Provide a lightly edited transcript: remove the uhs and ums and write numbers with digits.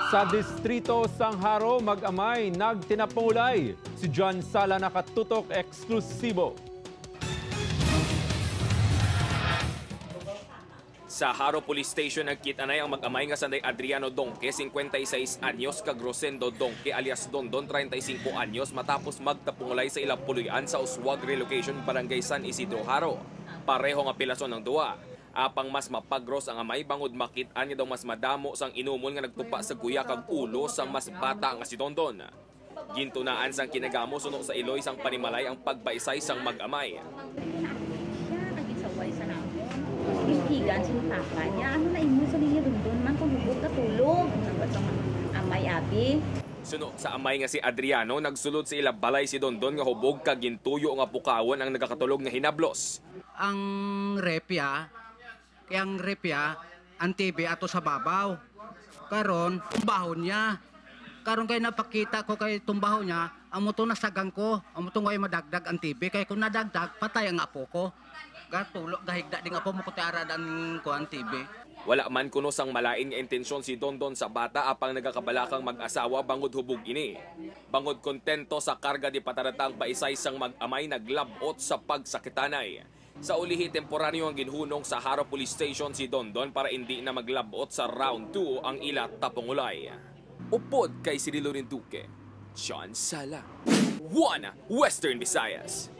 Sa distrito Sangharo, Mag-amay, Nagtapungulay. Si John Sala nakatutok eksklusibo. Sa Haro Police Station nagkita-nay ang mag-amay nga sanday Adriano Donque, 56 anyos, kag Rosendo Donque alias Dondon, 35 anyos, matapos magtapungulay sa ilang puluyan sa Uswag Relocation, Barangay San Isidro, Haro. Pareho nga pilason ng duwa. Apang mas mapagros ang amay bangod makit-an niya daw mas madamo sang inumol nga nagtupa sa guya kag ulo sang mas bata nga si Dondon. Gintunaan sang kinagamo suno sa iloy sang panimalay ang pagbaysay sang mag-amay. Higan sa tapa niya. Ano na imo sa linya Dondon man kung hubog katulog. Nagbat sa amay abi. Suno sa amay nga si Adriano, nagsulod sa ila balay si Dondon nga hubog kag gintuyo nga pukawon ang nagakatulog nga hinablos. Ang repya, ang TV ato sa babaw. Karon, tumbahon niya. Karon kay napakita ko kay tumbahon niya, amo to nasagang ko, amo to ngay madagdag ang TV kay kung nadagdag patay ang apo ko. Gatulog gahigda ding apo mo ko tiaradan ko ang TV. Wala man kuno sang malain nga intensyon si Dondon sa bata apang nagakabalakang mag-asawa bangod hubog ini. Bangod kontento sa karga di pataratang paisay sang mag-amay naglabot sa pagsakitanay. Sa ulihi, temporaryo ang ginhunong sa Haro Police Station si Dondon para hindi na maglabot sa round 2 ang ila tapungulay. Upod kay Cirilo Rinduque, John Sala, 1 Western Visayas.